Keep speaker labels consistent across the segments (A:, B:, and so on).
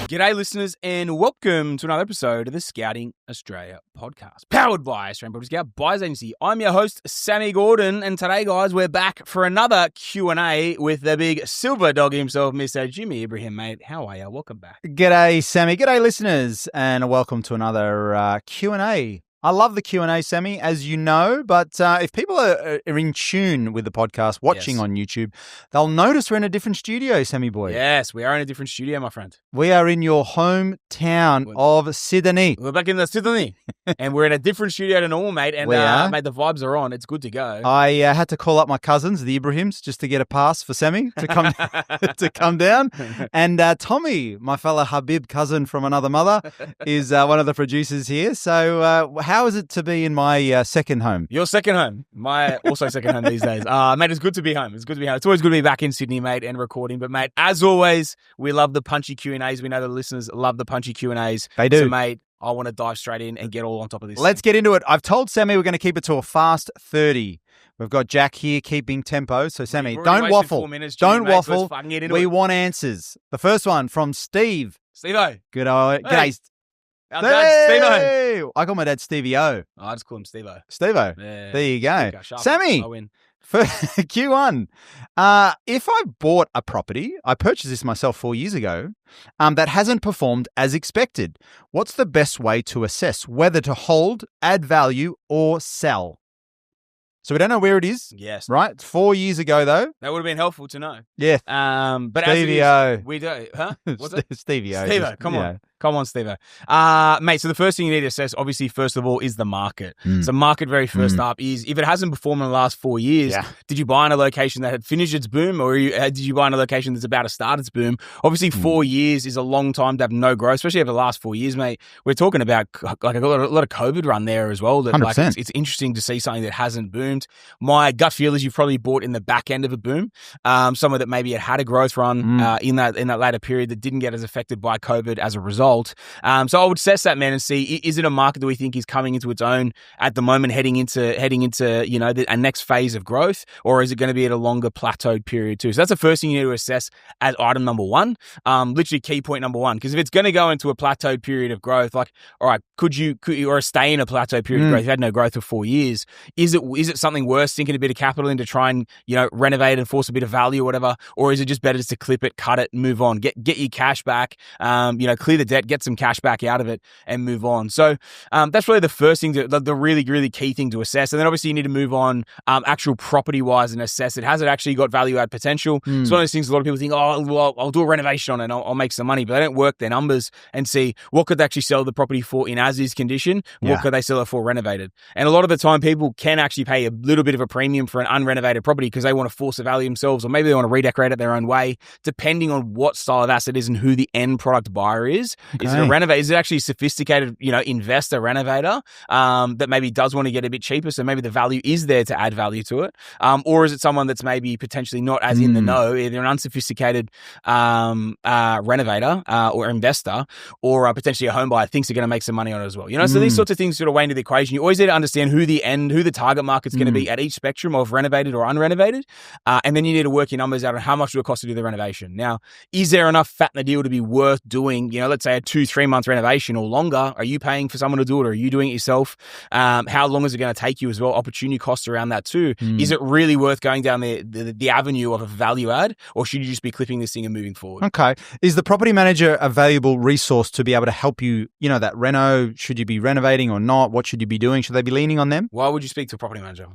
A: G'day, listeners, and welcome to another episode of the Scouting Australia podcast, powered by Australian Property Scout Buyers Agency. I'm your host, Sammy Gordon, and today, guys, we're back for another Q&A with the big silver dog himself, Mr. Jimmy Ibrahim, mate. How are you? Welcome back.
B: G'day, Sammy. G'day, listeners, and welcome to another Q&A. I love the Q&A, Sammy, as you know, but if people are in tune with the podcast, watching on YouTube, they'll notice we're in a different studio, Sammy boy.
A: Yes, we are in a different studio, my friend.
B: We are in your hometown of Sydney.
A: We're back in the Sydney, and we're in a different studio to normal, mate, and mate, the vibes are on. It's good to go.
B: I had to call up my cousins, the Ibrahims, just to get a pass for Sammy to come to come down. And Tommy, my fellow Habib cousin from another mother, is one of the producers here. So how is it to be in my second home?
A: Your second home. My also second home these days. Mate, it's good to be home. It's good to be home. It's always good to be back in Sydney, mate, and recording. But, mate, as always, we love the punchy Q&As. We know the listeners love the punchy Q&As.
B: They do.
A: So, mate, I want to dive straight in and get all on top of this.
B: Let's get into it. I've told Sammy we're going to keep it to a fast 30. We've got Jack here keeping tempo. So, Sammy, don't waffle. Don't waffle. We want answers. The first one from Steve.
A: Steve-O.
B: G'day.
A: Our dad, Steve-O.
B: I call my dad Stevie-O.
A: I just call him Steve-O.
B: Steve-O.
A: Yeah.
B: There you go.
A: Sharp.
B: Sammy,
A: I win.
B: for Q1, if I bought a property, I purchased this myself 4 years ago, that hasn't performed as expected, what's the best way to assess whether to hold, add value, or sell? So we don't know where it is.
A: Yes.
B: Right? It's 4 years ago, though.
A: That would have been helpful to know.
B: Yeah.
A: But
B: Stevie-O.
A: as it is, we do. Huh? What's it?
B: Stevie-O.
A: Steve-O, come on. Come on, Steve-O. Mate, so the first thing you need to assess, obviously, first of all, is the market. So market very first up is, if it hasn't performed in the last 4 years, did you buy in a location that had finished its boom, or did you buy in a location that's about to start its boom? Obviously, 4 years is a long time to have no growth, especially over the last 4 years, mate. We're talking about like a lot of COVID run there as well. That, like, it's interesting to see something that hasn't boomed. My gut feel is you've probably bought in the back end of a boom, somewhere that maybe it had a growth run in that later period that didn't get as affected by COVID as a result. So I would assess that, man, and see, is it a market that we think is coming into its own at the moment, heading into you know, a next phase of growth, or is it going to be at a longer plateaued period too? So that's the first thing you need to assess as item number one, literally key point number one. Because if it's going to go into a plateaued period of growth, like, all right, could you or stay in a plateaued period of growth? You had no growth for 4 years. Is it something worth sinking a bit of capital in to try and, you know, renovate and force a bit of value or whatever, or is it just better just to clip it, cut it, move on, get your cash back, you know, clear the debt, get some cash back out of it, and move on? So that's really the first thing, the really, really key thing to assess. And then obviously you need to move on actual property-wise and assess it. Has it actually got value-add potential? It's one of those things a lot of people think, oh, well, I'll do a renovation on it and I'll make some money, but they don't work their numbers and see what could they actually sell the property for in as-is condition, what could they sell it for renovated. And a lot of the time people can actually pay a little bit of a premium for an unrenovated property because they want to force a value themselves, or maybe they want to redecorate it their own way, depending on what style of asset it is and who the end product buyer is. Is it a renovator? Is it actually a sophisticated, you know, investor renovator that maybe does want to get a bit cheaper, so maybe the value is there to add value to it? Or is it someone that's maybe potentially not as in the know, either an unsophisticated renovator or investor, or potentially a home buyer thinks they're going to make some money on it as well? You know, so these sorts of things sort of weigh into the equation. You always need to understand who the target market's going to be at each spectrum of renovated or unrenovated, and then you need to work your numbers out on how much it will cost to do the renovation. Now, is there enough fat in the deal to be worth doing, you know, let's say a 2-3 month renovation or longer? Are you paying for someone to do it, or are you doing it yourself? How long is it going to take you as well? Opportunity costs around that too. Is it really worth going down the avenue of a value add, or should you just be clipping this thing and moving forward?
B: Okay. Is the property manager a valuable resource to be able to help you, you know, that reno? Should you be renovating or not? What should you be doing? Should they be leaning on them?
A: Why would you speak to a property manager?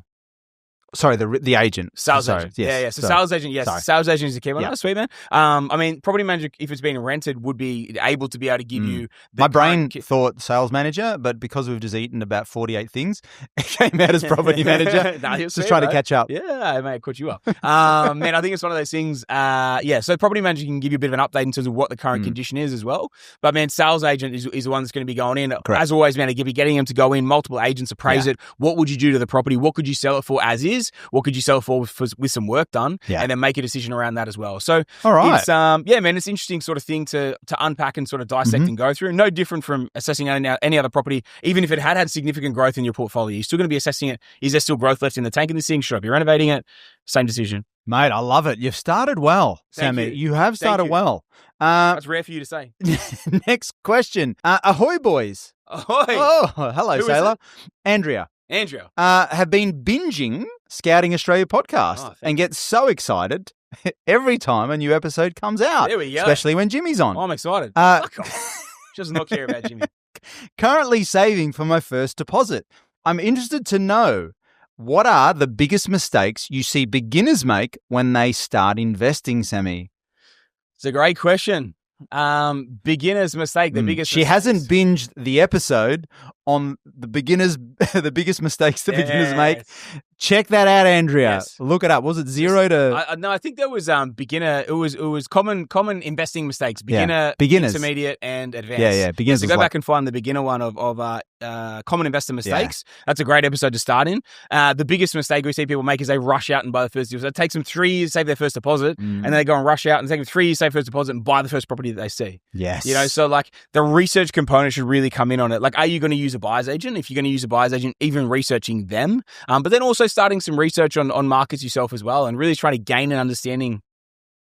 B: Sorry, the agent.
A: Sales agent.
B: Yes.
A: Yeah. So sales agent, yes. Sorry. Sales agent is the key one. Yeah. Oh, sweet, man. I mean, property manager, if it's being rented, would be able to give you...
B: My brain thought sales manager, but because we've just eaten about 48 things, it came out as property manager. Just trying to catch up.
A: Yeah, I may have caught you up. Man, I think it's one of those things. So property manager can give you a bit of an update in terms of what the current condition is as well. But, man, sales agent is the one that's going to be going in. Correct. As always, man, getting them to go in, multiple agents appraise it. What would you do to the property? What could you sell it for as is? years, or could you sell it for with some work done,
B: Yeah.
A: and then make a decision around that as well. So
B: All right.
A: it's it's an interesting sort of thing to unpack and sort of dissect and go through. No different from assessing any other property. Even if it had significant growth in your portfolio, you're still going to be assessing it. Is there still growth left in the tank in this thing? Should I be renovating it? Same decision.
B: Mate, I love it. You've started well,
A: Thank
B: Sammy.
A: you.
B: You have started well.
A: That's rare for you to say.
B: Next question. Ahoy, boys.
A: Ahoy.
B: Oh, hello,
A: Who is
B: sailor. Andrea. Have been binging Scouting Australia podcast and get so excited every time a new episode comes out.
A: There we go.
B: Especially when Jimmy's on.
A: Oh, I'm excited. Fuck off. She does not care about Jimmy.
B: Currently saving for my first deposit. I'm interested to know, what are the biggest mistakes you see beginners make when they start investing, Sammy?
A: It's a great question. Beginner's mistake, the biggest
B: She hasn't binged the episode on the biggest mistakes the beginners make. Check that out, Andrea.
A: Yes.
B: Look it up. Was it 0 to...
A: No, I think there was beginner. It was common investing mistakes. Beginners, intermediate, and advanced.
B: Yeah. Beginners.
A: So go back and find the beginner one of common investor mistakes. Yeah. That's a great episode to start in. The biggest mistake we see people make is they rush out and buy the first deal. So it takes them 3 years to save their first deposit, and then they go and rush out and take them 3 years to save first deposit and buy the first property that they see.
B: Yes.
A: So like the research component should really come in on it. Like, are you going to use a buyer's agent? If you're going to use a buyer's agent, even researching them, but then also starting some research on markets yourself as well, and really trying to gain an understanding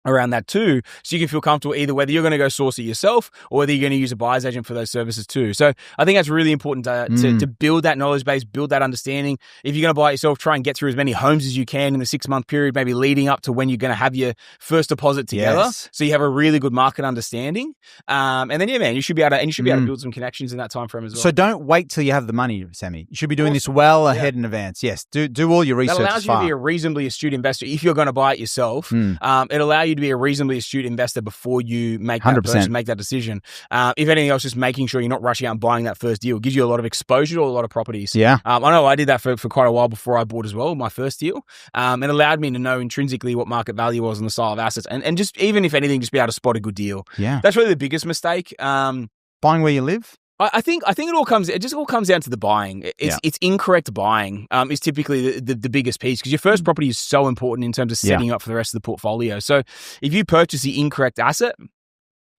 A: around that too, so you can feel comfortable either whether you're going to go source it yourself or whether you're going to use a buyer's agent for those services too. So I think that's really important to build that knowledge base, build that understanding. If you're going to buy it yourself, try and get through as many homes as you can in the 6-month period, maybe leading up to when you're going to have your first deposit together.
B: Yes.
A: So you have a really good market understanding. And then, you should be able to build some connections in that time frame as well.
B: So don't wait till you have the money, Sammy. You should be doing this well ahead in advance. Yes. Do all your research.
A: That allows you to be a reasonably astute investor. If you're going to buy it yourself, it allows you to be a reasonably astute investor before you make that
B: 100%.
A: make that decision. If anything else, just making sure you're not rushing out and buying that first deal. It gives you a lot of exposure to a lot of properties.
B: Yeah.
A: I know I did that for quite a while before I bought as well, my first deal. It allowed me to know intrinsically what market value was on the style of assets. And just, even if anything, just be able to spot a good deal.
B: Yeah.
A: That's really the biggest mistake.
B: Buying where you live?
A: I think it all comes down to the buying. It's incorrect buying is typically the biggest piece, because your first property is so important in terms of setting up for the rest of the portfolio. So if you purchase the incorrect asset,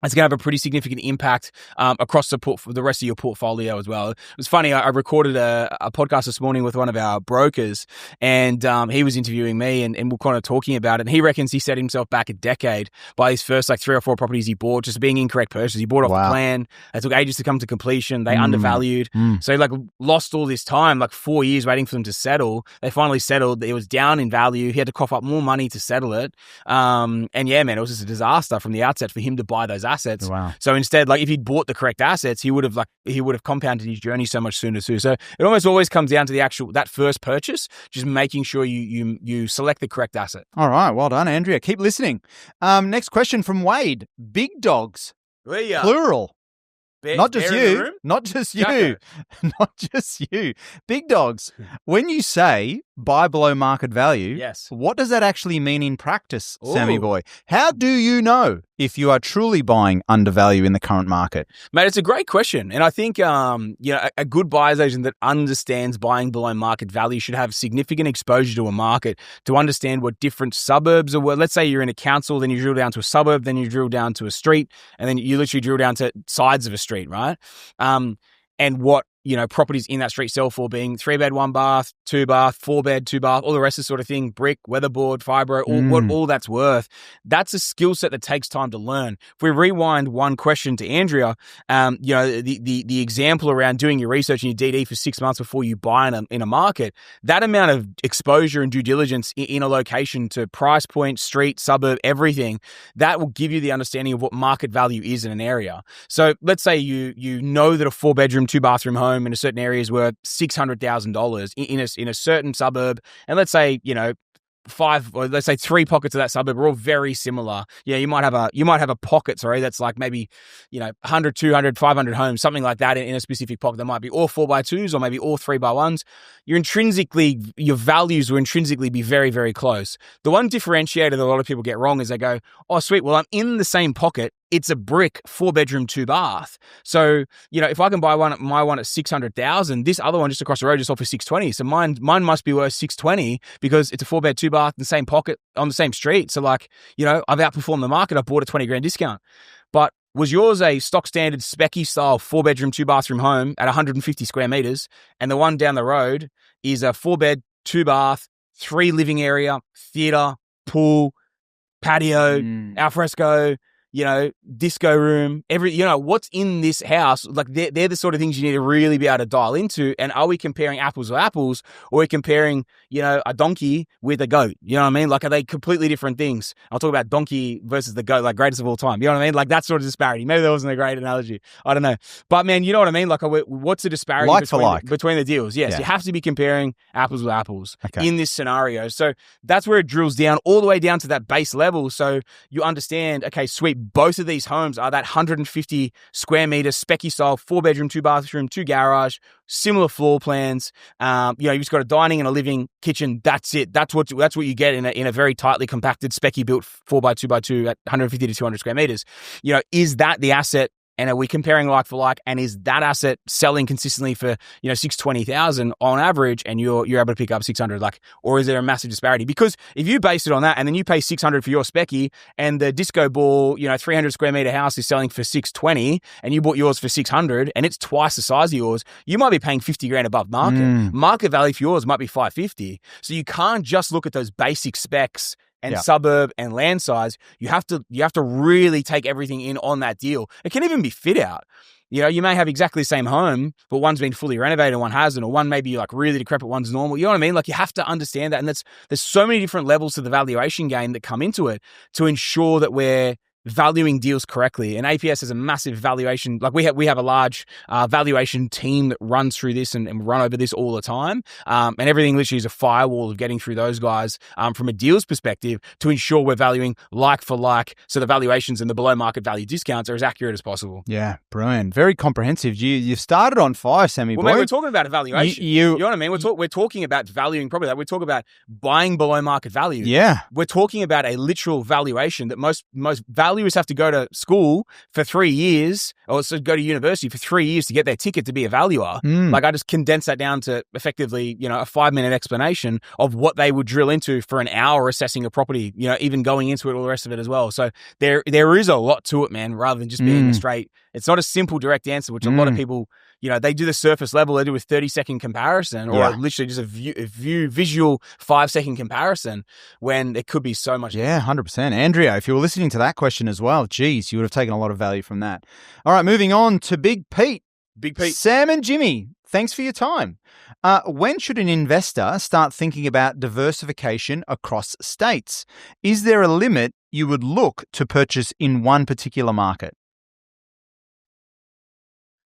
A: it's going to have a pretty significant impact across the rest of your portfolio as well. It was funny, I recorded a podcast this morning with one of our brokers, and he was interviewing me, and we're kind of talking about it. And he reckons he set himself back a decade by his first 3 or 4 properties he bought, just being incorrect purchase. He bought off the plan. They took ages to come to completion. They undervalued. So he lost all this time, 4 years waiting for them to settle. They finally settled. It was down in value. He had to cough up more money to settle it. It was just a disaster from the outset for him to buy those assets.
B: Wow.
A: So instead, if he'd bought the correct assets, he would have compounded his journey so much sooner too. So it almost always comes down to that first purchase, just making sure you select the correct asset.
B: All right, well done, Andrea. Keep listening. Next question from Wade. Big dogs, plural. Not just you. Not just you. Not just you. Big dogs. When you say buy below market value, what does that actually mean in practice, Sammy boy? How do you know if you are truly buying undervalue in the current market?
A: Mate, it's a great question. And I think a good buyer's agent that understands buying below market value should have significant exposure to a market to understand what different suburbs are. Let's say you're in a council, then you drill down to a suburb, then you drill down to a street, and then you literally drill down to sides of a street, right? And what properties in that street sell for, being 3-bed, 1-bath, 2-bath, 4-bed, 2-bath, all the rest of the sort of thing, brick, weatherboard, fibro, what all that's worth. That's a skill set that takes time to learn. If we rewind one question to Andrea, the example around doing your research and your DD for 6 months before you buy in a market, that amount of exposure and due diligence in a location to price point, street, suburb, everything, that will give you the understanding of what market value is in an area. So let's say you know that a 4-bedroom, 2-bathroom home in a certain area is worth $600,000 in a certain suburb, and let's say 3 pockets of that suburb are all very similar. You might have a pocket, that's maybe 100, 200, 500 homes, something like that in a specific pocket. That might be all 4x2s or maybe all 3x1s. Your values will intrinsically be very, very close. The one differentiator that a lot of people get wrong is they go, oh sweet, well I'm in the same pocket it's a brick 4-bedroom, 2-bath. So, if I can buy my one at 600,000, this other one just across the road just sold for 620. So mine must be worth 620 because it's a 4-bed, 2-bath in the same pocket on the same street. So I've outperformed the market. I bought a 20 grand discount. But was yours a stock standard specky style 4-bedroom, 2-bathroom home at 150 square meters? And the one down the road is a 4-bed, 2-bath, 3 living area, theater, pool, patio, alfresco, disco room, what's in this house? Like they're the sort of things you need to really be able to dial into. And are we comparing apples with apples, or are we comparing, a donkey with a goat? You know what I mean? Like, are they completely different things? I'll talk about donkey versus the goat, like greatest of all time. You know what I mean? Like that sort of disparity. Maybe that wasn't a great analogy. I don't know. But man, you know what I mean? Like what's the disparity between the deals? Yes, you have to be comparing apples with apples in this scenario. So that's where it drills down all the way down to that base level. So you understand, okay, sweet. Both of these homes are that 150 square meter specky style 4-bedroom, 2-bathroom, 2 garage, similar floor plans. You've just got a dining and a living kitchen. That's it. That's what you get in a very tightly compacted specky built 4x2x2 at 150 to 200 square meters. Is that the asset? And are we comparing like for like? And is that asset selling consistently for 620,000 on average, and you're able to pick up 600? Or is there a massive disparity? Because if you base it on that, and then you pay 600 for your specky, and the disco ball 300 square meter house is selling for 620, and you bought yours for 600, and it's twice the size of yours, you might be paying 50 grand above market. Market value for yours might be 550. So you can't just look at those basic specs and suburb and land size. You have to really take everything in on that deal. It can even be fit out. You may have exactly the same home, but one's been fully renovated and one hasn't, or one may be like really decrepit, one's normal. You know what I mean? Like you have to understand that. And there's so many different levels to the valuation game that come into it to ensure that we're valuing deals correctly. And APS has a massive valuation. Like we have a large valuation team that runs through this and run over this all the time. And everything literally is a firewall of getting through those guys from a deals perspective to ensure we're valuing like for like. So the valuations and the below market value discounts are as accurate as possible.
B: Yeah, brilliant. Very comprehensive. You started on fire, Sammy.
A: Well, mate, we're talking about evaluation. You know what I mean? We're talking about valuing property. We're talking about buying below market value.
B: Yeah.
A: We're talking about a literal valuation that most valuers have to go to school for 3 years, or so go to university for 3 years to get their ticket to be a valuer. Like I just condense that down to effectively, a 5-minute explanation of what they would drill into for an hour assessing a property, even going into it, all the rest of it as well. So there is a lot to it, man, rather than just being a straight, it's not a simple direct answer, which a lot of people, they do the surface level, they do a 30-second comparison or literally just a visual 5-second comparison when it could be so much.
B: Yeah, 100%. Andrea, if you were listening to that question as well, geez, you would have taken a lot of value from that. All right, moving on to Big Pete.
A: Big Pete.
B: Sam and Jimmy, thanks for your time. When should an investor start thinking about diversification across states? Is there a limit you would look to purchase in one particular market?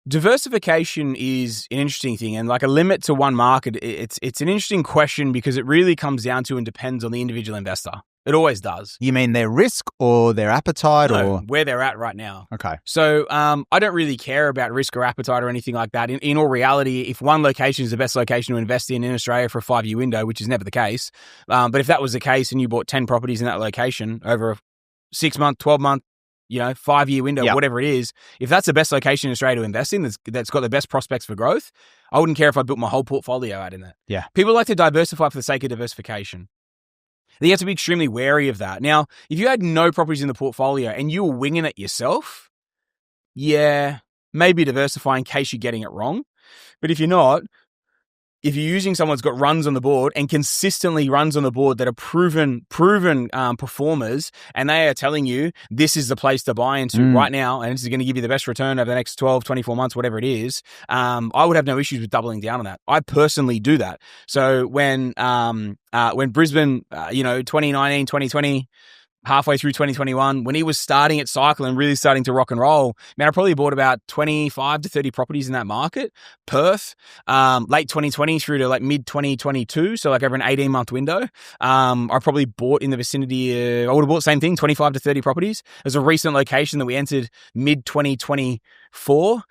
A: Diversification is an interesting thing, and like a limit to one market, it's an interesting question because it really comes down to and depends on the individual investor. It always does.
B: You mean their risk or their appetite or
A: where they're at right now?
B: Okay.
A: So I don't really care about risk or appetite or anything like that. In all reality, if one location is the best location to invest in Australia for a 5-year window, which is never the case, but if that was the case and you bought 10 properties in that location over a 6-month, 12-month, 5-year window, whatever it is, if that's the best location in Australia to invest in, that's got the best prospects for growth, I wouldn't care if I built my whole portfolio out in that.
B: Yeah.
A: People like to diversify for the sake of diversification. You have to be extremely wary of that. Now, if you had no properties in the portfolio and you were winging it yourself, maybe diversify in case you're getting it wrong. But if you're not, if you're using someone that's got runs on the board and consistently runs on the board that are proven performers, and they are telling you this is the place to buy into right now, and this is going to give you the best return over the next 12, 24 months, whatever it is, I would have no issues with doubling down on that. I personally do that. So when Brisbane, 2019, 2020, halfway through 2021, when he was starting at cycle and really starting to rock and roll, man, I probably bought about 25 to 30 properties in that market. Perth, late 2020 through to like mid 2022, so like over an 18-month window. I probably bought in the vicinity, I would have bought the same thing, 25 to 30 properties. There's a recent location that we entered mid 2024.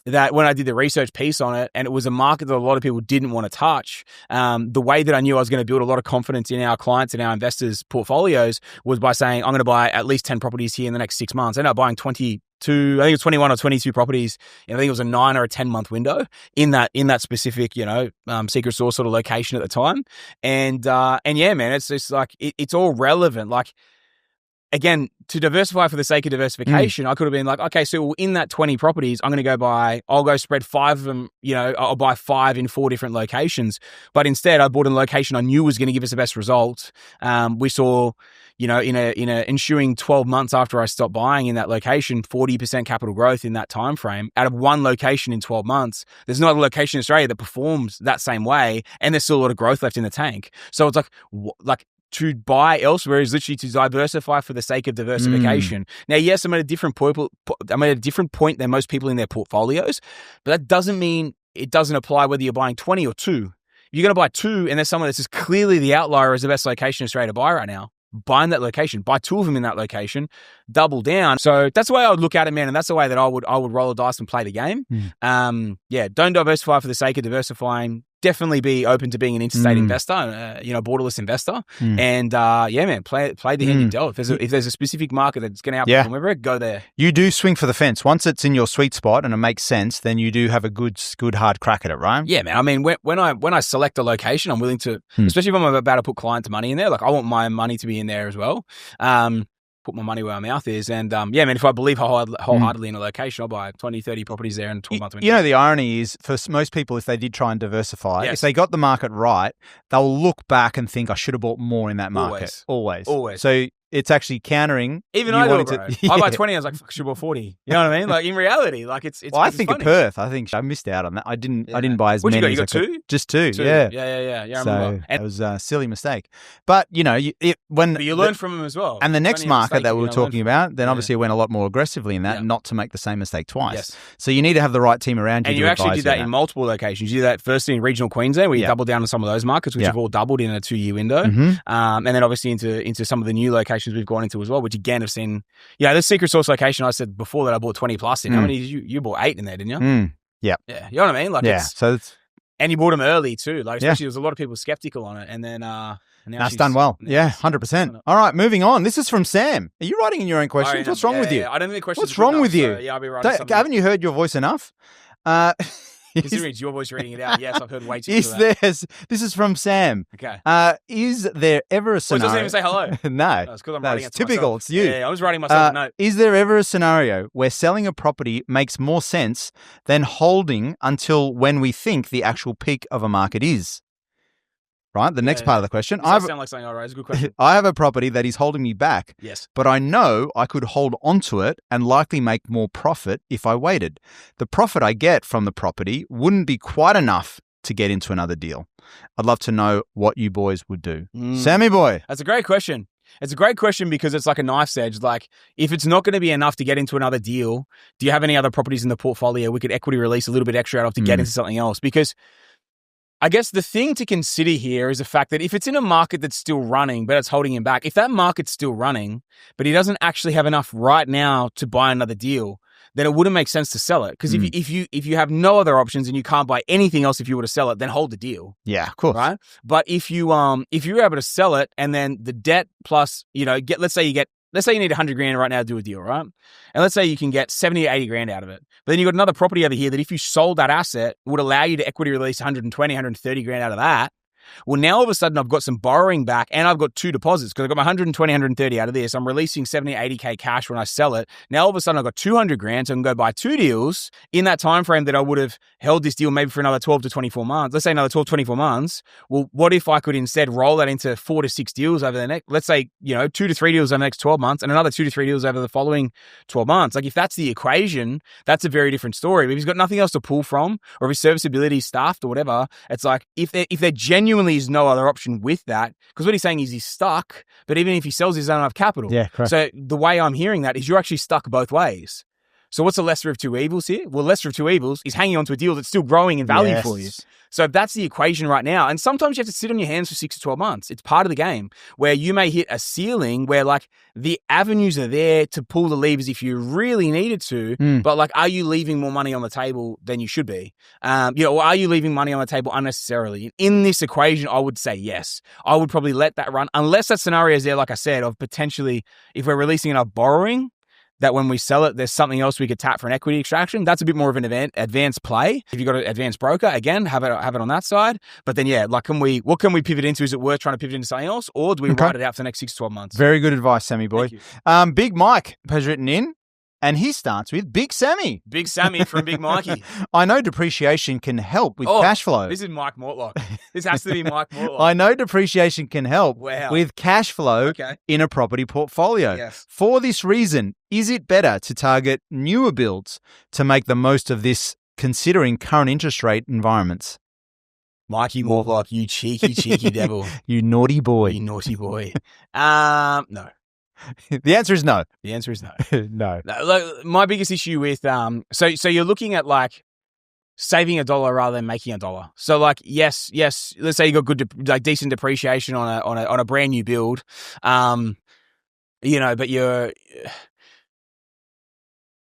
A: that when I did the research piece on it, and it was a market that a lot of people didn't want to touch, the way that I knew I was going to build a lot of confidence in our clients and our investors' portfolios was by saying, I'm going to buy at least 10 properties here in the next 6 months. I ended up buying 22, I think it was 21 or 22 properties. I think it was a 9 or a 10 month window in that specific, secret sauce sort of location at the time. And yeah, man, it's just like, it's all relevant. Like, again, to diversify for the sake of diversification, I could have been like, okay, so in that 20 properties, I'll go spread 5 of them, I'll buy 5 in 4 different locations. But instead, I bought a location I knew was going to give us the best result. We saw, in a ensuing 12 months after I stopped buying in that location, 40% capital growth in that time frame out of one location in 12 months. There's not a location in Australia that performs that same way, and there's still a lot of growth left in the tank. So it's like to buy elsewhere is literally to diversify for the sake of diversification. Now, yes, I'm at a different point than most people in their portfolios, but that doesn't mean it doesn't apply whether you're buying 20 or 2. You're going to buy 2, and there's someone that's just clearly the outlier as the best location in Australia to buy right now. Buy in that location, buy 2 of them in that location, double down. So that's the way I would look at it, man, and that's the way that I would roll the dice and play the game. Don't diversify for the sake of diversifying. Definitely be open to being an interstate investor, borderless investor, and man, play the hand you dealt. If there's a specific market that's going to outperform everywhere, go there.
B: You do swing for the fence once it's in your sweet spot and it makes sense. Then you do have a good hard crack at it, right?
A: Yeah, man. I mean, when I select a location, I'm willing to, especially if I'm about to put clients' money in there. Like I want my money to be in there as well. Put my money where my mouth is. And man, if I believe wholeheartedly in a location, I'll buy 20, 30 properties there in 12 months.
B: The irony is for most people, if they did try and diversify, if they got the market right, they'll look back and think, I should have bought more in that market. Always. So it's actually countering.
A: Even I do it, bro. I buy 20, I was like, fuck, I should have bought 40. You know what I mean? Like in reality, like it's
B: I think
A: funny.
B: Of Perth, I think I missed out on that. I didn't buy as many.
A: You got 2?
B: Just 2, yeah.
A: Yeah, I
B: so
A: remember.
B: It was a silly mistake. But,
A: but you learn from them as well.
B: And the next market that we were talking about, then obviously it went a lot more aggressively in that, not to make the same mistake twice.
A: Yes.
B: So you need to have the right team around you.
A: And you actually did that in multiple locations. You did that firstly in regional Queensland, where you doubled down on some of those markets, which have all doubled in a 2-year window. And then obviously into some of the new locations we've gone into as well, which again have seen, the secret sauce location I said before that I bought 20 plus in. How many did you bought 8 in there, didn't you?
B: Yeah.
A: Yeah. You know what I mean? Like and you bought them early too. Like especially there was a lot of people skeptical on it. And then
B: that's done well. Yeah, 100%. All right, moving on. This is from Sam. Are you writing in your own questions? What's wrong with you?
A: I don't think the questions.
B: What's wrong with you?
A: So, I'll be writing something.
B: Haven't you heard your voice enough?
A: Considering it's your voice reading it out, yes, I've heard way too much of
B: that. This is from Sam.
A: Okay.
B: Is there ever a scenario?
A: Well, it doesn't even say hello.
B: No.
A: It's because I'm writing it to
B: typical.
A: myself.
B: It's you.
A: Yeah, I was writing myself a note.
B: Is there ever a scenario where selling a property makes more sense than holding until when we think the actual peak of a market is? Right? The next part of the question.
A: It does sound like something I wrote. It's a good question.
B: I have a property that is holding me back.
A: Yes.
B: But I know I could hold onto it and likely make more profit if I waited. The profit I get from the property wouldn't be quite enough to get into another deal. I'd love to know what you boys would do. Sammy boy.
A: That's a great question. It's a great question because it's like a knife's edge. Like, if it's not going to be enough to get into another deal, do you have any other properties in the portfolio we could equity release a little bit extra out of to get into something else? Because I guess the thing to consider here is the fact that if it's in a market that's still running, but it's holding him back, if that market's still running, but he doesn't actually have enough right now to buy another deal, then it wouldn't make sense to sell it. Because if you have no other options and you can't buy anything else if you were to sell it, then hold the deal.
B: Yeah, of course.
A: Right? But if you're able to sell it and then the debt plus, let's say you need 100 grand right now to do a deal, right? And let's say you can get 70 or 80 grand out of it. But then you've got another property over here that if you sold that asset would allow you to equity release 120, 130 grand out of that. Well, now all of a sudden I've got some borrowing back and I've got 2 deposits because I've got my 120, 130 out of this. I'm releasing 70, 80K cash when I sell it. Now all of a sudden I've got 200 grand, so I can go buy 2 deals in that time frame that I would have held this deal maybe for another 12 to 24 months. Let's say another 12, 24 months. Well, what if I could instead roll that into 4 to 6 deals over the next, let's say, 2 to 3 deals over the next 12 months and another 2 to 3 deals over the following 12 months. Like if that's the equation, that's a very different story. But if he's got nothing else to pull from or if his serviceability is staffed or whatever, it's like if there genuinely is no other option with that, because what he's saying is he's stuck, but even if he sells, he doesn't have capital.
B: Yeah, correct.
A: So the way I'm hearing that is you're actually stuck both ways. So what's the lesser of two evils here? Well, lesser of two evils is hanging on to a deal that's still growing in value for you. So that's the equation right now. And sometimes you have to sit on your hands for 6 to 12 months. It's part of the game where you may hit a ceiling where like the avenues are there to pull the levers if you really needed to, but like, are you leaving more money on the table than you should be? Or are you leaving money on the table unnecessarily? In this equation, I would say yes. I would probably let that run unless that scenario is there, like I said, of potentially if we're releasing enough borrowing, that when we sell it, there's something else we could tap for an equity extraction. That's a bit more of an advanced play. If you've got an advanced broker, again, have it on that side. But then, yeah, like, what can we pivot into? Is it worth trying to pivot into something else, or do we ride it out for the next 6 to 12 months?
B: Very good advice, Sammy boy. Big Mike has written in, and he starts with Big Sammy.
A: Big Sammy from Big Mikey.
B: I know depreciation can help with cash flow.
A: This is Mike Mortlock. This has to be Mike Mortlock.
B: I know depreciation can help with cash flow in a property portfolio.
A: Yes.
B: For this reason, is it better to target newer builds to make the most of this, considering current interest rate environments?
A: Mikey Mortlock, you cheeky devil.
B: You naughty boy.
A: You naughty boy. No.
B: The answer is no.
A: The answer is no.
B: No.
A: Like, my biggest issue with so you're looking at like saving $1 rather than making $1. So like yes, let's say you got good decent depreciation on a brand new build, but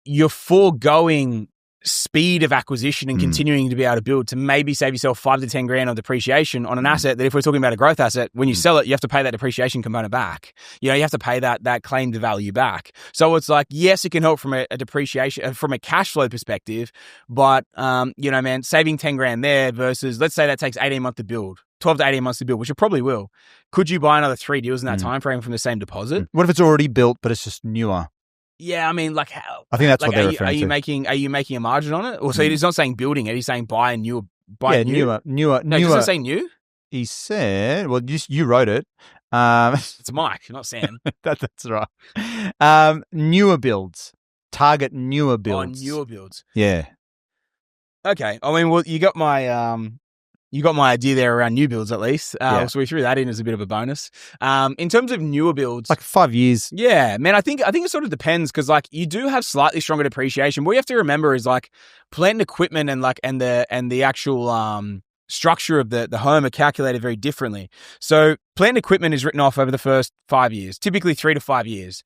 A: you're foregoing speed of acquisition and continuing to be able to build to maybe save yourself 5 to 10 grand on depreciation on an asset that, if we're talking about a growth asset, when you sell it, you have to pay that depreciation component back. You have to pay that claim to value back. So it's like, yes, it can help from a depreciation, from a cash flow perspective, but saving 10 grand there versus, let's say that takes 18 months to build, 12 to 18 months to build, which it probably will. Could you buy another 3 deals in that time frame from the same deposit?
B: What if it's already built, but it's just newer?
A: Yeah, I mean, like how?
B: I think that's what they're referring
A: to. Are you making a margin on it? Or so he's not saying building it. He's saying buy new.
B: Newer.
A: No, does it say new?
B: He said, well, you wrote it.
A: It's Mike, not Sam.
B: That's right. Newer builds. Target newer builds.
A: Oh, newer builds.
B: Yeah.
A: Okay. I mean, well, you got my idea there around new builds, at least. So we threw that in as a bit of a bonus. In terms of newer builds,
B: like 5 years.
A: Yeah, man, I think it sort of depends, because like you do have slightly stronger depreciation. What you have to remember is like plant and equipment and the actual structure of the home are calculated very differently. So plant and equipment is written off over the first 5 years, typically 3 to 5 years.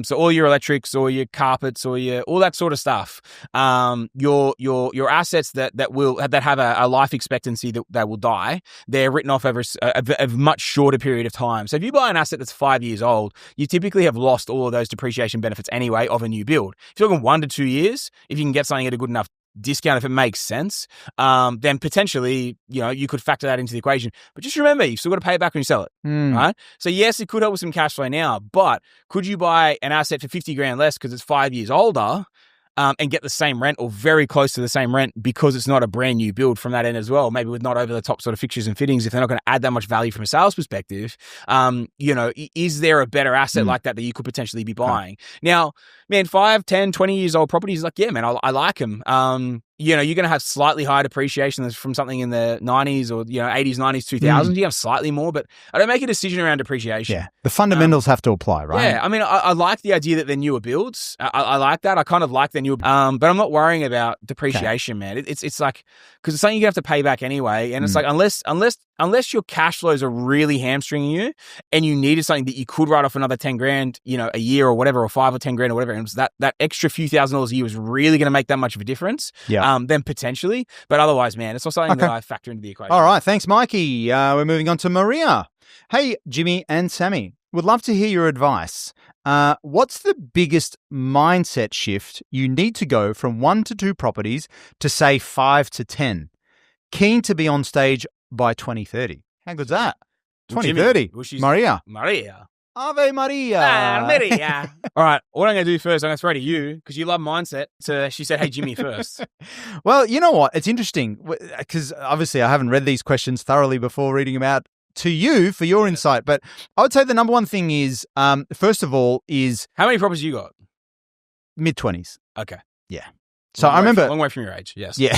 A: So all your electrics or your carpets or all that sort of stuff, your assets that have a life expectancy that will die, they're written off over a much shorter period of time. So if you buy an asset that's 5 years old, you typically have lost all of those depreciation benefits anyway of a new build. If you're talking 1 to 2 years, if you can get something at a good enough discount, if it makes sense, then potentially, you could factor that into the equation. But just remember, you've still got to pay it back when you sell it, right? So yes, it could help with some cash flow now, but could you buy an asset for 50 grand less because it's 5 years older, and get the same rent or very close to the same rent because it's not a brand new build from that end as well, maybe with not over the top sort of fixtures and fittings, if they're not going to add that much value from a sales perspective? Is there a better asset like that you could potentially be buying? Now, man, 5, 10, 20 years old properties, like, yeah, man, I like them. You're going to have slightly higher depreciation from something in the 90s or, 80s, 90s, 2000s. You have slightly more, but I don't make a decision around depreciation.
B: Yeah. The fundamentals have to apply, right?
A: Yeah. I mean, I like the idea that they're newer builds. I like that. I kind of like the newer, but I'm not worrying about depreciation, man. It's like, because it's something you have to pay back anyway. And it's like, unless your cash flows are really hamstringing you and you needed something that you could write off another 10 grand, a year or whatever, or 5 or 10 grand or whatever, and that extra few $1,000s a year was really going to make that much of a difference.
B: Yeah.
A: Then potentially, but otherwise, man, it's not something that I factor into the equation.
B: All right. Thanks, Mikey. We're moving on to Maria. Hey, Jimmy and Sammy, would love to hear your advice. What's the biggest mindset shift you need to go from 1 to 2 properties to, say, 5 to 10? Keen to be on stage by 2030. How good's that? 2030. Maria. Ave Maria.
A: Maria. All right. What I'm going to do first, I'm going to throw to you because you love mindset. So she said, hey, Jimmy first.
B: Well, you know what? It's interesting because obviously I haven't read these questions thoroughly before reading them out to you for your insight. But I would say the number one thing is, first of all, is...
A: How many properties you got?
B: Mid-20s.
A: Okay.
B: Yeah. So I remember...
A: Long way from your age, yes.
B: Yeah.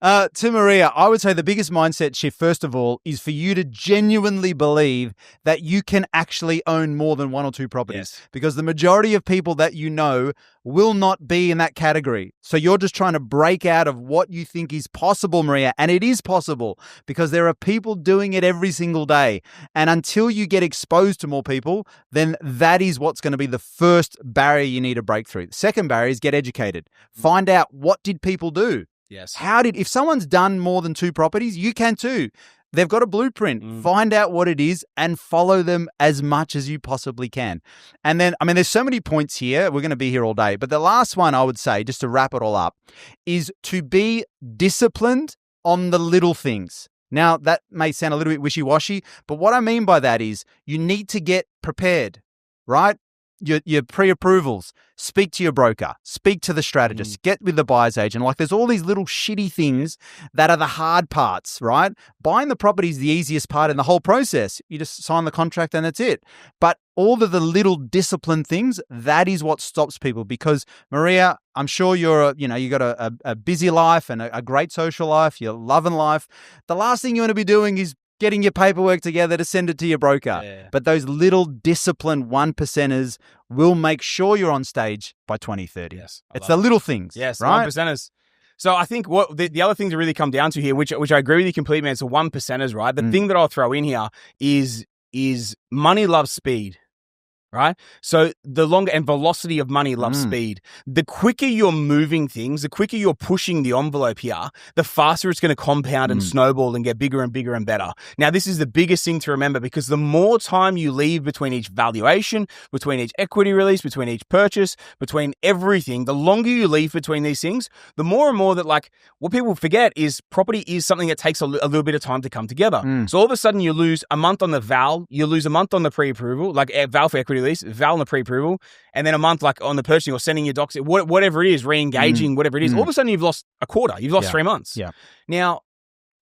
B: To Maria, I would say the biggest mindset shift, first of all, is for you to genuinely believe that you can actually own more than one or two properties.
A: Yes.
B: Because the majority of people that you know will not be in that category. So you're just trying to break out of what you think is possible, Maria. And it is possible because there are people doing it every single day. And until you get exposed to more people, then that is what's going to be the first barrier you need to break through. The second barrier is get educated. Find out, what did people do?
A: Yes.
B: If someone's done more than two properties, you can too. They've got a blueprint. Find out what it is and follow them as much as you possibly can. And then, there's so many points here. We're going to be here all day. But the last one I would say, just to wrap it all up, is to be disciplined on the little things. Now, that may sound a little bit wishy-washy, but what I mean by that is you need to get prepared, right? Your pre-approvals, speak to your broker, speak to the strategist, get with the buyer's agent. Like, there's all these little shitty things that are the hard parts, right? Buying the property is the easiest part in the whole process. You just sign the contract and that's it. But all of the little discipline things, that is what stops people. Because Maria, I'm sure you got a busy life and a great social life, you're loving life. The last thing you want to be doing is getting your paperwork together to send it to your broker.
A: Yeah.
B: But those little disciplined 1%ers will make sure you're on stage by 2030.
A: Yes.
B: It's the little things.
A: Yes,
B: right?
A: 1%ers. So I think what the other thing to really come down to here, which I agree with you completely, man, it's the 1%ers, right? The thing that I'll throw in here is money loves speed. Right? So the longer, and velocity of money loves speed. The quicker you're moving things, the quicker you're pushing the envelope here, the faster it's going to compound and snowball and get bigger and bigger and better. Now, this is the biggest thing to remember, because the more time you leave between each valuation, between each equity release, between each purchase, between everything, the longer you leave between these things, the more and more that, like, what people forget is property is something that takes a little bit of time to come together. So all of a sudden you lose a month on the val, you lose a month on the pre-approval, like val for equity release, val on the pre-approval, and then a month like on the purchasing or sending your docs, whatever it is, re-engaging, whatever it is. All of a sudden you've lost a quarter, you've lost 3 months.
B: Yeah.
A: Now,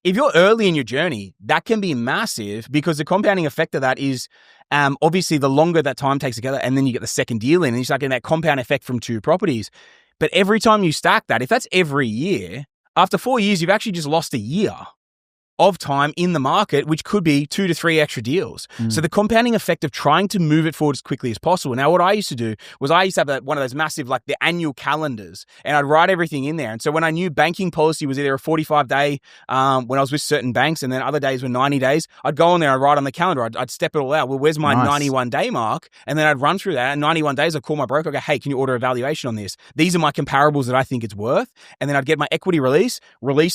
A: if you're early in your journey, that can be massive, because the compounding effect of that is obviously the longer that time takes together, and then you get the second deal in and you start getting that compound effect from two properties. But every time you stack that, if that's every year, after 4 years, you've actually just lost a year of time in the market, which could be 2 to 3 extra deals. So the compounding effect of trying to move it forward as quickly as possible. Now, what I used to do was I used to have one of those massive, like the annual calendars, and I'd write everything in there. And so when I knew banking policy was either a 45-day when I was with certain banks, and then other days were 90 days, I'd go on there and write on the calendar. I'd step it all out. Well, where's my 91-day mark? And then I'd run through that. At 91 days, I'd call my broker. I'd go, hey, can you order a valuation on this? These are my comparables that I think it's worth. And then I'd get my equity release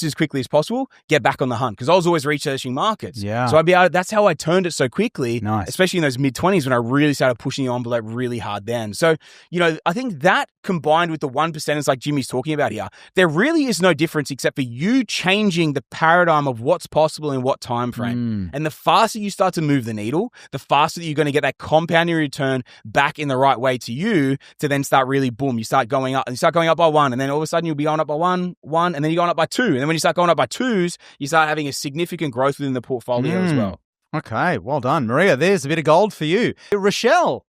A: as quickly as possible, get back on the hunt, because I was always researching markets.
B: Yeah.
A: So that's how I turned it so quickly,
B: Nice.
A: especially in those mid-20s when I really started pushing the envelope really hard then. So, I think that combined with the 1%ers like Jimmy's talking about here, there really is no difference except for you changing the paradigm of what's possible in what time frame. And the faster you start to move the needle, the faster that you're going to get that compounding return back in the right way to you to then start really, boom, you start going up, and you start going up by 1, and then all of a sudden you'll be going up by one, and then you're going up by 2. And then when you start going up by 2s, you start having a significant growth within the portfolio as well.
B: Okay, well done. Maria, there's a bit of gold for you. Rochelle,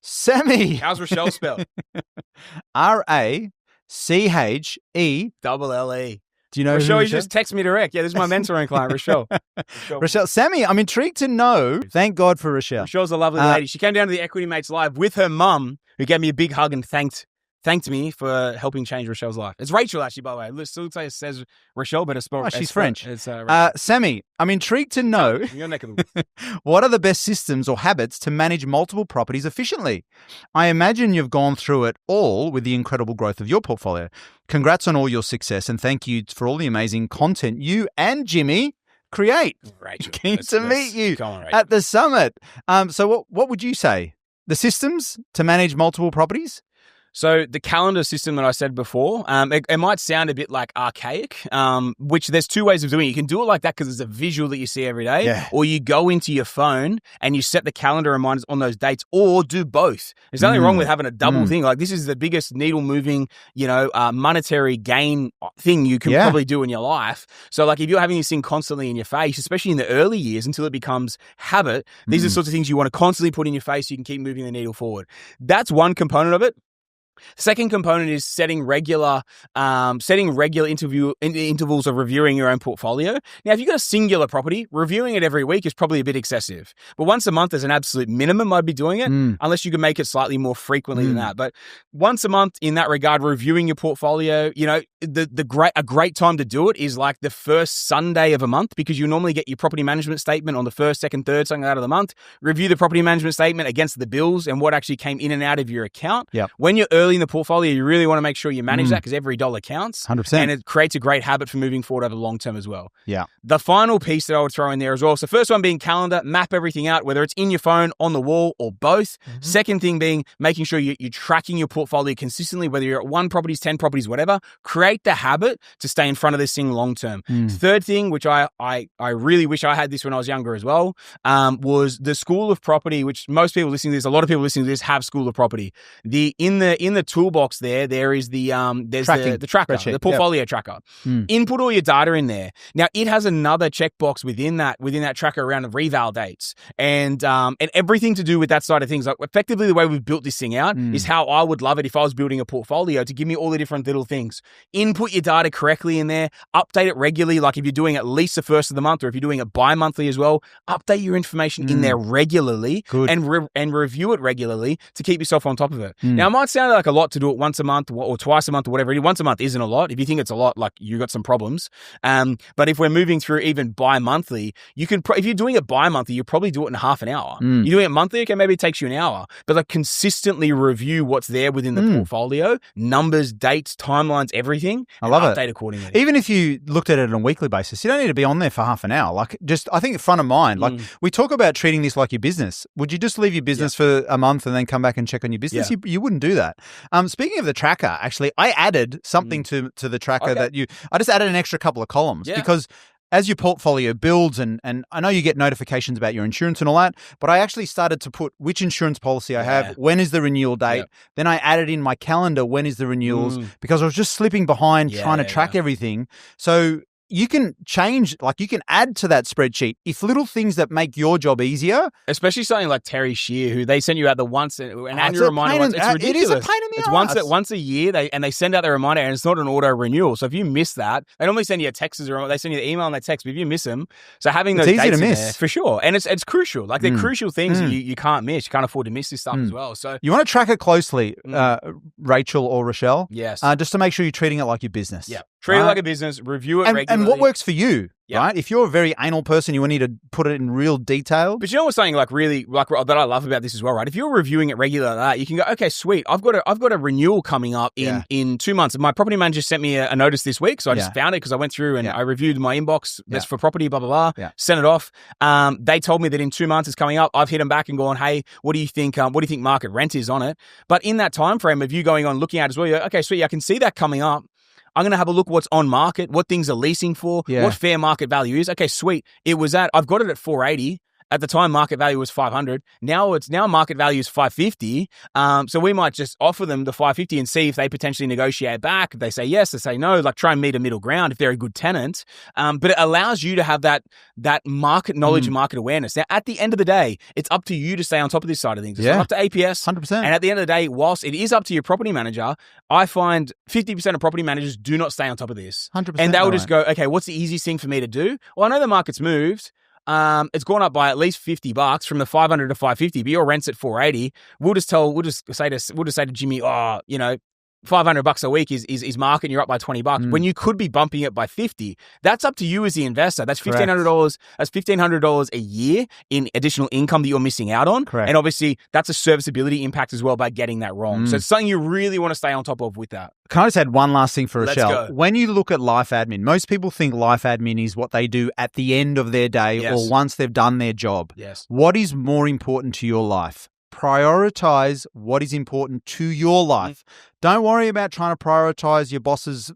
B: Sammy.
A: How's Rochelle spelled?
B: Racheelle. Do you know
A: Rochelle?
B: who
A: You just text me direct. Yeah, this is my mentoring client, Rochelle.
B: Rochelle. Sammy, I'm intrigued to know. Thank God for Rochelle.
A: Rochelle's a lovely lady. She came down to the Equity Mates Live with her mum, who gave me a big hug and thanked me for helping change Rochelle's life. It's Rachel, actually, by the way. It still looks like it says Rochelle, but it's spelled.
B: She's French.
A: It's
B: Sammy, I'm intrigued to know
A: your neck of the woods.
B: What are the best systems or habits to manage multiple properties efficiently? I imagine you've gone through it all with the incredible growth of your portfolio. Congrats on all your success, and thank you for all the amazing content you and Jimmy create.
A: Rachel,
B: Keen to meet you
A: come on,
B: at the summit. So what would you say? The systems to manage multiple properties?
A: So the calendar system that I said before, it might sound a bit like archaic, which there's two ways of doing it. You can do it like that because it's a visual that you see every day, or you go into your phone and you set the calendar reminders on those dates, or do both. There's nothing wrong with having a double thing. Like, this is the biggest needle moving, monetary gain thing you can probably do in your life. So like, if you're having this thing constantly in your face, especially in the early years until it becomes habit, these are the sorts of things you want to constantly put in your face so you can keep moving the needle forward. That's one component of it. Second component is setting regular intervals of reviewing your own portfolio. Now, if you've got a singular property, reviewing it every week is probably a bit excessive. But once a month is an absolute minimum, I'd be doing it, unless you can make it slightly more frequently than that. But once a month, in that regard, reviewing your portfolio, a great time to do it is like the first Sunday of a month, because you normally get your property management statement on the first, second, third, something out of the month. Review the property management statement against the bills and what actually came in and out of your account.
B: Yep.
A: When you're early in the portfolio, you really want to make sure you manage that, because every dollar counts.
B: 100%.
A: And it creates a great habit for moving forward over the long term as well.
B: Yeah.
A: The final piece that I would throw in there as well. So first one being calendar, map everything out, whether it's in your phone, on the wall, or both. Second thing being making sure you're tracking your portfolio consistently, whether you're at 1 properties, 10 properties, whatever. Create the habit to stay in front of this thing long term. Third thing, which I really wish I had this when I was younger as well, was the school of property, which most people listening to this, a lot of people listening to this have school of property. In the toolbox there is the tracker, the portfolio tracker. Input all your data in there. Now it has another checkbox within that tracker around the reval dates and everything to do with that side of things. Like effectively the way we've built this thing out is how I would love it if I was building a portfolio, to give me all the different little things. Input your data correctly in there, update it regularly. Like if you're doing at least the first of the month, or if you're doing it bi-monthly as well, update your information in there regularly.
B: Good.
A: and review it regularly to keep yourself on top of it. Now it might sound like a lot to do it once a month or twice a month or whatever. Once a month isn't a lot. If you think it's a lot, like you got some problems. But if we're moving through even bi-monthly, you can, if you're doing it bi-monthly, you probably do it in half an hour. You're doing it monthly, okay, maybe it takes you an hour. But like consistently review what's there within the portfolio, numbers, dates, timelines, everything.
B: I love
A: update
B: it.
A: Accordingly.
B: Even if you looked at it on a weekly basis, you don't need to be on there for half an hour. Like just, I think front of mind, like we talk about treating this like your business. Would you just leave your business for a month and then come back and check on your business? You wouldn't do that. Speaking of the tracker, actually, I added something to the tracker I just added an extra couple of columns because as your portfolio builds, and I know you get notifications about your insurance and all that, but I actually started to put which insurance policy I have, when is the renewal date. Then I added in my calendar, when is the renewals, because I was just slipping behind trying to track everything. So you can change, like you can add to that spreadsheet if little things that make your job easier.
A: Especially something like Terry Shear, who they send you out the once an annual reminder. It's ridiculous. It is a pain in the ass. Once a year, they send out the reminder, and it's not an auto renewal. So if you miss that, they normally send you a text, or they send you the email and they text. But if you miss them, so having those dates in there, for sure, and it's crucial. Like they're crucial things that you can't miss. You can't afford to miss this stuff as well. So
B: you want to track it closely, Rachel or Rochelle.
A: Yes,
B: just to make sure you're treating it like your business.
A: Yeah. Treat it like a business, review it regularly.
B: And what works for you, right? If you're a very anal person, you need to put it in real detail.
A: But you know what's something like really like that I love about this as well, right? If you're reviewing it regularly like that, you can go, okay, sweet. I've got a renewal coming up in 2 months. My property manager sent me a notice this week, so I just found it because I went through and I reviewed my inbox. That's for property, blah blah blah. Sent it off. They told me that in 2 months it's coming up. I've hit them back and gone, hey, what do you think? What do you think market rent is on it? But in that time frame of you going on looking at it as well, you're, okay, sweet. I can see that coming up. I'm going to have a look what's on market, what things are leasing for, what fair market value is. Okay, sweet. I've got it at 480. At the time, market value was 500. Now market value is 550. So we might just offer them the 550 and see if they potentially negotiate back. If they say yes, they say no, like try and meet a middle ground if they're a good tenant. But it allows you to have that market knowledge and market awareness. Now, at the end of the day, it's up to you to stay on top of this side of things. It's not up to APS.
B: 100%.
A: And at the end of the day, whilst it is up to your property manager, I find 50% of property managers do not stay on top of this.
B: 100%.
A: And they will just go, okay, what's the easiest thing for me to do? Well, I know the market's moved. It's gone up by at least $50 from the 500 to 550, but your rent's at 480. We'll just say to Jimmy, $500 a week is market and you're up by $20 when you could be bumping it by 50. That's up to you as the investor. That's $1,500. That's $1,500 a year in additional income that you're missing out on.
B: Correct.
A: And obviously that's a serviceability impact as well by getting that wrong. So it's something you really want to stay on top of with that.
B: Can I just add one last thing for Rochelle?
A: Let's go.
B: When you look at life admin, most people think life admin is what they do at the end of their day or once they've done their job.
A: Yes.
B: What is more important to your life? Prioritize what is important to your life. Don't worry about trying to prioritize your boss's,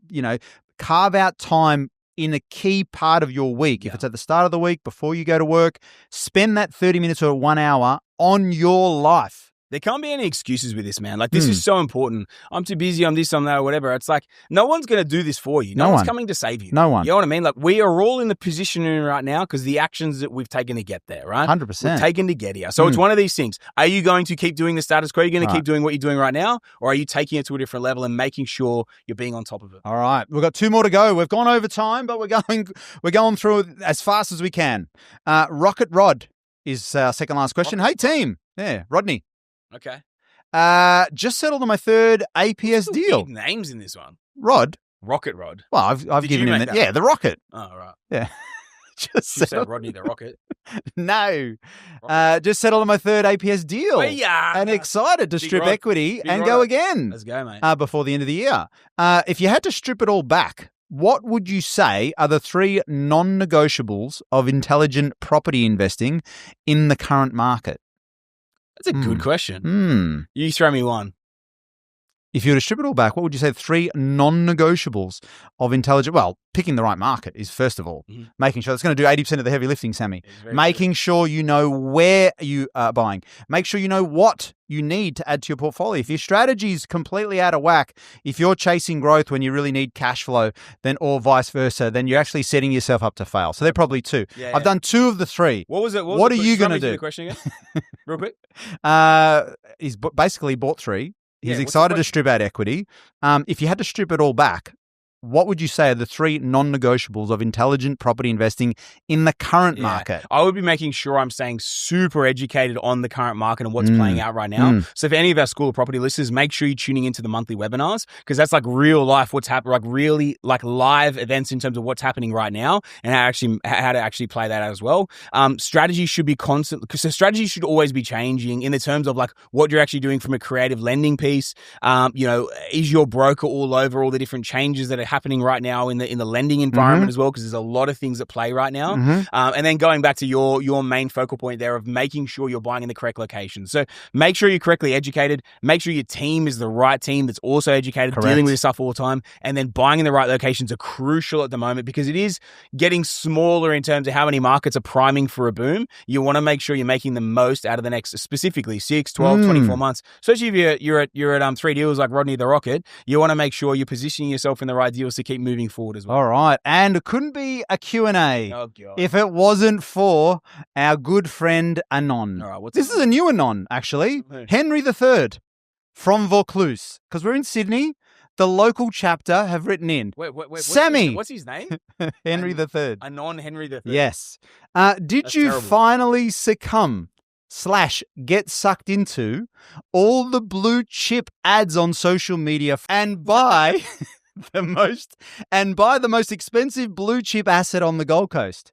B: carve out time in a key part of your week. If it's at the start of the week, before you go to work, spend that 30 minutes or 1 hour on your life.
A: There can't be any excuses with this, man. Like, this is so important. I'm too busy, I'm this, I'm that, or whatever. It's like, no one's going to do this for you. No one's coming to save you.
B: No one.
A: You know what I mean? Like, we are all in the position right now because the actions that we've taken to get there, right?
B: 100%.
A: We've taken to get here. So it's one of these things. Are you going to keep doing the status quo? Are you going to keep doing what you're doing right now? Or are you taking it to a different level and making sure you're being on top of it?
B: All right. We've got 2 more to go. We've gone over time, but we're going through it as fast as we can. Rocket Rod is our second last question. Hey, team. Yeah, Rodney.
A: Okay.
B: Just settled on my 3rd APS deal.
A: Big names in this one.
B: Rod.
A: Rocket Rod.
B: Well, I've given him that. Yeah, the Rocket.
A: Oh, right.
B: Yeah.
A: Just said Rodney the Rocket.
B: No. Just settled on my 3rd APS deal. And excited to strip equity and go again.
A: Let's go, mate.
B: Before the end of the year. If you had to strip it all back, what would you say are the 3 non-negotiables of intelligent property investing in the current market?
A: That's a good question. You throw me one.
B: If you were to strip it all back, what would you say the 3 non-negotiables of intelligent? Well, picking the right market is, first of all, making sure it's going to do 80% of the heavy lifting, Sammy. Making sure you know where you are buying. Make sure you know what you need to add to your portfolio. If your strategy is completely out of whack, if you're chasing growth when you really need cash flow, then or vice versa, then you're actually setting yourself up to fail. So they're probably 2. I've done 2 of the 3.
A: What was it?
B: What are you going to do?
A: The question again? Real quick.
B: He's basically bought 3. He's excited to strip out equity. If you had to strip it all back, what would you say are the 3 non-negotiables of intelligent property investing in the current market?
A: I would be making sure I'm staying super educated on the current market and what's playing out right now. So for any of our School of Property listeners, make sure you're tuning into the monthly webinars because that's like real life, what's happening, like really like live events in terms of what's happening right now and how to actually play that out as well. Strategy should be constant because the strategy should always be changing in the terms of like what you're actually doing from a creative lending piece. Is your broker all over all the different changes that are happening right now in the lending environment as well, because there's a lot of things at play right now. And then going back to your main focal point there of making sure you're buying in the correct location. So make sure you're correctly educated. Make sure your team is the right team that's also educated, dealing with this stuff all the time. And then buying in the right locations are crucial at the moment because it is getting smaller in terms of how many markets are priming for a boom. You want to make sure you're making the most out of the next specifically 6, 12, 24 months. Especially if you're at 3 deals like Rodney the Rocket, you want to make sure you're positioning yourself in the right deals to keep moving forward as well.
B: All right. And it couldn't be a Q&A if it wasn't for our good friend Anon.
A: All right,
B: this is a new Anon, actually. Henry III from Vaucluse. Because we're in Sydney. The local chapter have written in.
A: Wait.
B: Sammy.
A: What's his name?
B: Henry III.
A: Anon Henry III.
B: Yes. Did you finally succumb / get sucked into all the blue chip ads on social media and buy the most expensive blue chip asset on the Gold Coast?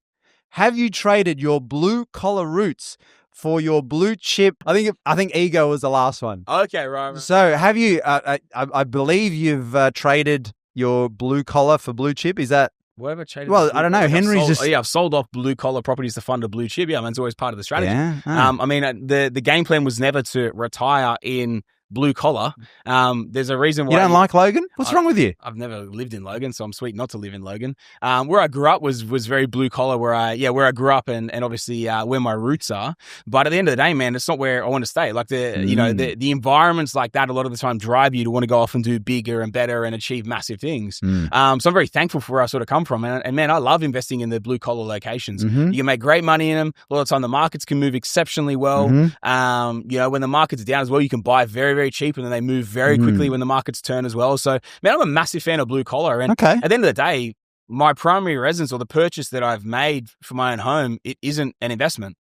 B: Have you traded your blue collar roots for your blue chip? I think Ego was the last one.
A: Okay, right.
B: So have you? I believe you've traded your blue collar for blue chip. Is that?
A: Whatever traded.
B: Well, I don't know. Henry's
A: I've sold off blue collar properties to fund a blue chip. Yeah, I mean, it's always part of the strategy.
B: Yeah.
A: I mean, the game plan was never to retire in blue collar. There's a reason why.
B: You don't like Logan? What's wrong with you?
A: I've never lived in Logan, so I'm sweet not to live in Logan. Where I grew up was very blue collar. Where I grew up and obviously where my roots are. But at the end of the day, man, it's not where I want to stay. Like the environments like that a lot of the time drive you to want to go off and do bigger and better and achieve massive things. So I'm very thankful for where I sort of come from. And man, I love investing in the blue collar locations. You can make great money in them. A lot of the time, the markets can move exceptionally well. When the market's down as well, you can buy very, very cheap and then they move very quickly when the markets turn as well. So, man, I'm a massive fan of blue collar. And at the end of the day, my primary residence or the purchase that I've made for my own home, it isn't an investment.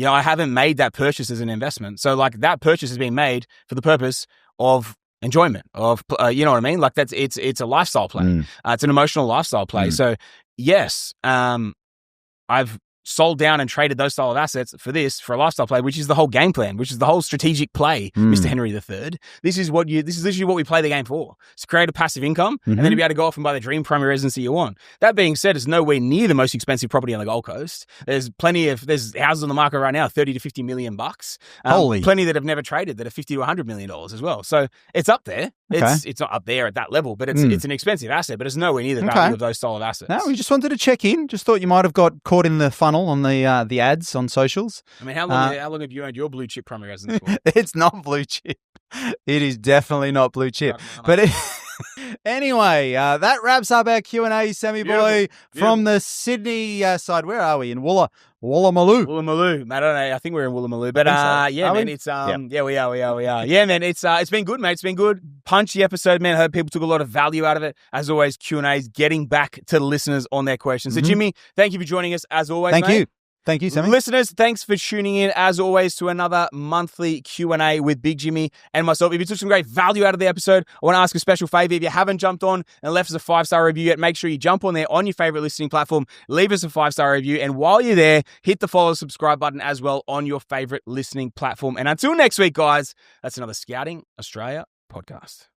A: I haven't made that purchase as an investment. So, like, that purchase has been made for the purpose of enjoyment of, you know what I mean? Like, it's a lifestyle play. It's an emotional lifestyle play. So, yes, I've sold down and traded those style of assets for a lifestyle play, which is the whole game plan, which is the whole strategic play, Mr. Henry III. This is literally what we play the game for. It's to create a passive income and then to be able to go off and buy the dream primary residency you want. That being said, it's nowhere near the most expensive property on the Gold Coast. There's houses on the market right now, 30 to 50 million bucks.
B: Holy.
A: Plenty that have never traded that are $50 to $100 million as well. So it's up there. It's not up there at that level, but it's an expensive asset, but it's nowhere near the value of those style of assets.
B: No, we just wanted to check in. Just thought you might have got caught in the funnel on the ads on socials.
A: I mean, how long have you owned your blue chip primary residence for?
B: It's not blue chip. It is definitely not blue chip. But anyway, that wraps up our Q&A, Sammy boy, from the Sydney side. Where are we? In Woolloomooloo.
A: Woolloomooloo. I don't know. I think we're in Woolloomooloo. But yeah, man, it's yeah, we are. Yeah, man, it's been good, mate. It's been good. Punchy episode, man. I hope people took a lot of value out of it. As always, Q&A's getting back to listeners on their questions. So Jimmy, thank you for joining us as always.
B: Thank you, Sammy.
A: Listeners, thanks for tuning in, as always, to another monthly Q&A with Big Jimmy and myself. If you took some great value out of the episode, I want to ask a special favor. If you haven't jumped on and left us a 5-star review yet, make sure you jump on there on your favorite listening platform, leave us a 5-star review, and while you're there, hit the follow, subscribe button as well on your favorite listening platform. And until next week, guys, that's another Scouting Australia podcast.